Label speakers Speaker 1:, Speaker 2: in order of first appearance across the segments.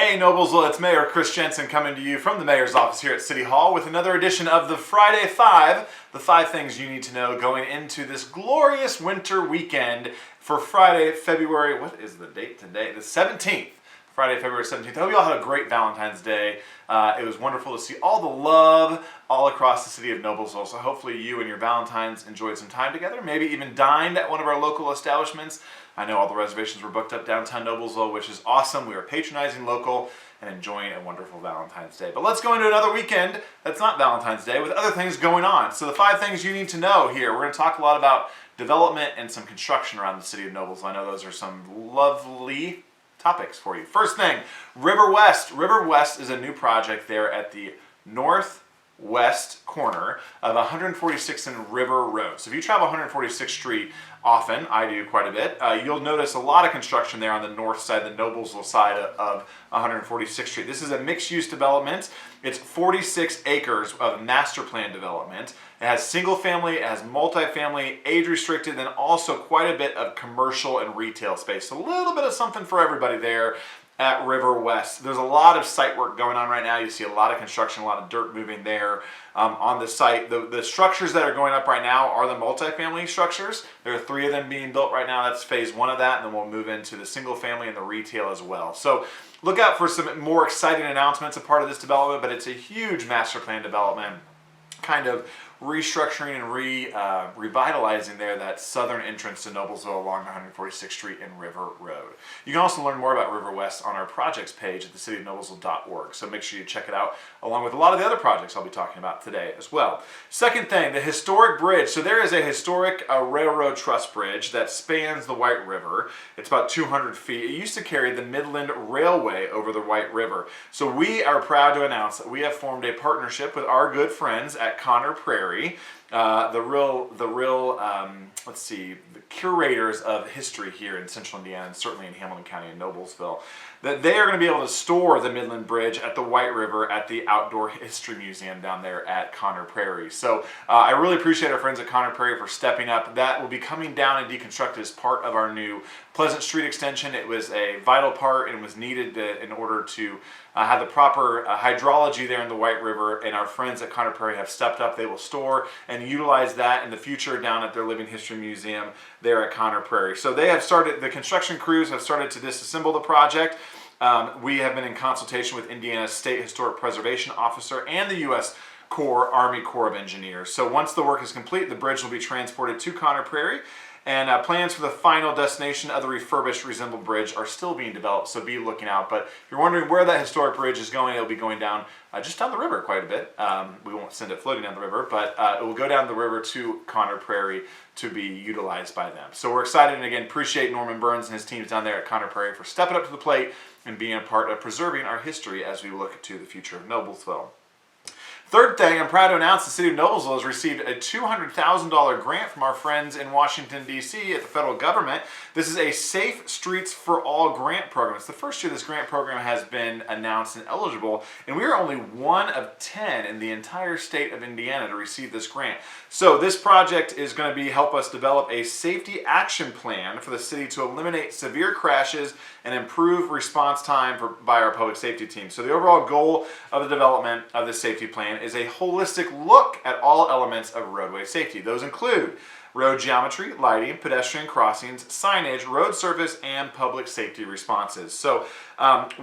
Speaker 1: Hey Noblesville, it's Mayor Chris Jensen coming to you from the Mayor's office here at City Hall with another edition of the Friday Five, the 5 things you need to know going into this glorious winter weekend for Friday, February, what is the date today? The 17th. Friday, February 17th. I hope you all had a great Valentine's Day. It was wonderful to see all the love all across the city of Noblesville. So hopefully you and your Valentines enjoyed some time together, maybe even dined at one of our local establishments. I know all the reservations were booked up downtown Noblesville, which is awesome. We are patronizing local and enjoying a wonderful Valentine's Day. But let's go into another weekend that's not Valentine's Day with other things going on. So the 5 things you need to know here. We're going to talk a lot about development and some construction around the city of Noblesville. I know those are some lovely topics for you. First thing, Riverwest. Riverwest is a new project there at the northwest corner of 146th and River Road. So if you travel 146th Street often, I do quite a bit, you'll notice a lot of construction there on the north side, the Noblesville side of 146th Street. This is a mixed-use development. It's 46 acres of master plan development. It has single family, it has multifamily, age restricted, and also quite a bit of commercial and retail space. So a little bit of something for everybody there at Riverwest. There's a lot of site work going on right now. You see a lot of construction, a lot of dirt moving there on the site. The structures that are going up right now are the multifamily structures. There are 3 of them being built right now. That's phase 1 of that, and then we'll move into the single family and the retail as well. So look out for some more exciting announcements a part of this development, but it's a huge master plan development, kind of restructuring and revitalizing there that southern entrance to Noblesville along 146th Street and River Road. You can also learn more about Riverwest on our projects page at thecityofnoblesville.org, so make sure you check it out along with a lot of the other projects I'll be talking about today as well. Second thing, the historic bridge. So there is a historic railroad truss bridge that spans the White River. It's about 200 feet. It used to carry the Midland Railway over the White River. So we are proud to announce that we have formed a partnership with our good friends at Conner Prairie, the curators of history here in Central Indiana and certainly in Hamilton County and Noblesville, that they are going to be able to store the Midland Bridge at the White River at the Outdoor History Museum down there at Conner Prairie. So I really appreciate our friends at Conner Prairie for stepping up. That will be coming down and deconstructed as part of our new Pleasant Street extension. It was a vital part and was needed in order to have the proper hydrology there in the White River, and our friends at Conner Prairie have stepped up. They will store and utilize that in the future down at their Living History Museum there at Conner Prairie. So they have started, the construction crews have started to disassemble the project. We have been in consultation with Indiana's State Historic Preservation Officer and the U.S. Army Corps of Engineers. So once the work is complete, the bridge will be transported to Conner Prairie, and plans for the final destination of the refurbished reassembled bridge are still being developed, so be looking out. But if you're wondering where that historic bridge is going, it'll be going down just down the river quite a bit. We won't send it floating down the river, but it will go down the river to Conner Prairie to be utilized by them. So we're excited, and again, appreciate Norman Burns and his teams down there at Conner Prairie for stepping up to the plate and being a part of preserving our history as we look to the future of Noblesville. Third thing, I'm proud to announce the City of Noblesville has received a $200,000 grant from our friends in Washington, D.C. at the federal government. This is a Safe Streets for All grant program. It's the first year this grant program has been announced and eligible, and we are only 1 of 10 in the entire state of Indiana to receive this grant. So this project is going to help us develop a safety action plan for the city to eliminate severe crashes and improve response time by our public safety team. So the overall goal of the development of this safety plan is a holistic look at all elements of roadway safety. Those include road geometry, lighting, pedestrian crossings, signage, road surface, and public safety responses. So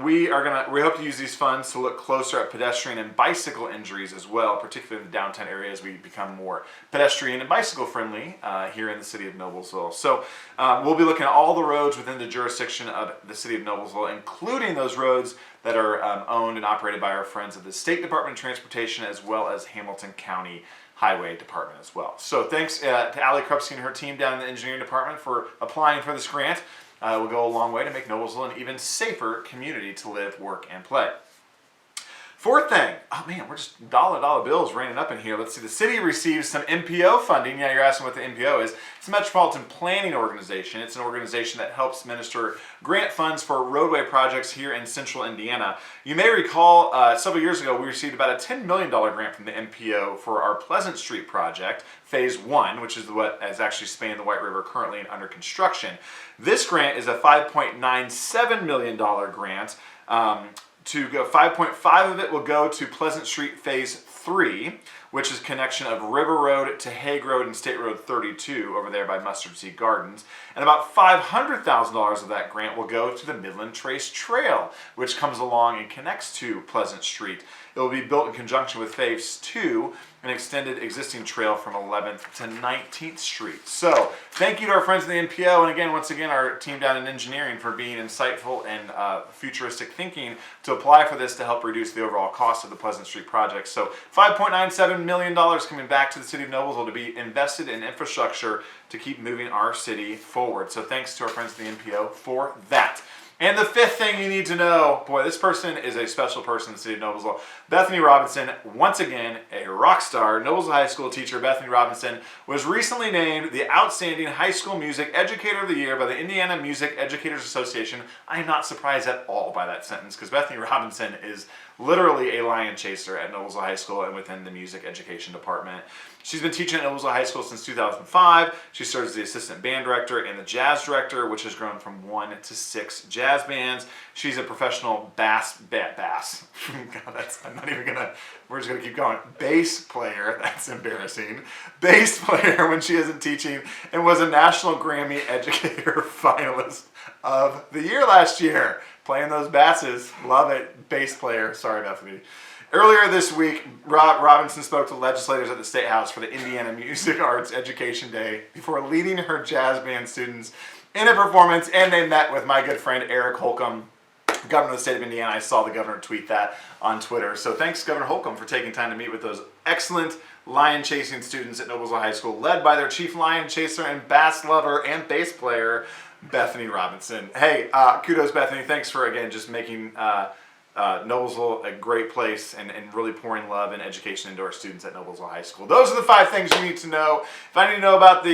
Speaker 1: we hope to use these funds to look closer at pedestrian and bicycle injuries as well, particularly in the downtown area as we become more pedestrian and bicycle friendly here in the city of Noblesville. So we'll be looking at all the roads within the jurisdiction of the city of Noblesville, including those roads that are owned and operated by our friends at the State Department of Transportation as well as Hamilton County Highway Department as well. So thanks to Allie Krupski and her team down in the engineering department for applying for this grant. It will go a long way to make Noblesville an even safer community to live, work, and play. Fourth thing, oh man, we're just dollar bills raining up in here. Let's see, the city receives some MPO funding. Yeah, you're asking what the MPO is. It's a Metropolitan Planning Organization. It's an organization that helps minister grant funds for roadway projects here in central Indiana. You may recall several years ago we received about a $10 million grant from the MPO for our Pleasant Street project, Phase 1, which is what has actually spanned the White River currently and under construction. This grant is a $5.97 million grant to go 5.5 of it will go to Pleasant Street Phase 3, which is connection of River Road to Hague Road and State Road 32 over there by Mustard Seed Gardens. And about $500,000 of that grant will go to the Midland Trace Trail, which comes along and connects to Pleasant Street. It will be built in conjunction with Phase 2, an extended existing trail from 11th to 19th Street. So, thank you to our friends in the NPO, and again, once again, our team down in engineering for being insightful and futuristic thinking to apply for this to help reduce the overall cost of the Pleasant Street project. So, $5.97 million coming back to the city of Noblesville to be invested in infrastructure to keep moving our city forward. So, thanks to our friends in the NPO for that. And the fifth thing you need to know, boy, this person is a special person in the city of Noblesville. Bethany Robinson, once again, a rock star. Noblesville High School teacher Bethany Robinson was recently named the Outstanding High School Music Educator of the Year by the Indiana Music Educators Association. I am not surprised at all by that sentence, because Bethany Robinson is literally a lion chaser at Noblesville High School and within the music education department. She's been teaching at Noblesville High School since 2005. She serves as the assistant band director and the jazz director, which has grown from 1 to 6 jazz bands. She's a professional bass. God, I'm not even gonna, we're just gonna keep going. Bass player, that's embarrassing. Bass player when she isn't teaching, and was a National Grammy Educator finalist of the year last year. Playing those basses, love it. Bass player, sorry Bethany. Earlier this week, Robinson spoke to legislators at the Statehouse for the Indiana Music Arts Education Day before leading her jazz band students in a performance, and they met with my good friend Eric Holcomb, governor of the state of Indiana. I saw the governor tweet that on Twitter. So thanks, Governor Holcomb, for taking time to meet with those excellent lion-chasing students at Noblesville High School, led by their chief lion chaser and bass lover and bass player, Bethany Robinson. Hey, kudos, Bethany. Thanks for, again, just making Noblesville a great place and really pouring love and education into our students at Noblesville High School. Those are the 5 things you need to know. If I need to know about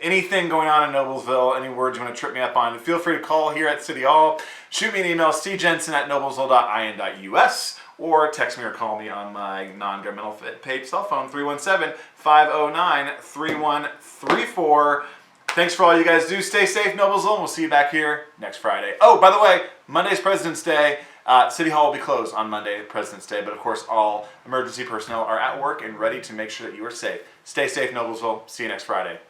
Speaker 1: anything going on in Noblesville, any words you want to trip me up on, feel free to call here at City Hall. Shoot me an email, stjensen@noblesville.in.us, or text me or call me on my non-governmental paid cell phone, 317-509-3134. Thanks for all you guys do. Stay safe, Noblesville, and we'll see you back here next Friday. Oh, by the way, Monday's President's Day. City Hall will be closed on Monday, President's Day, but of course all emergency personnel are at work and ready to make sure that you are safe. Stay safe, Noblesville. See you next Friday.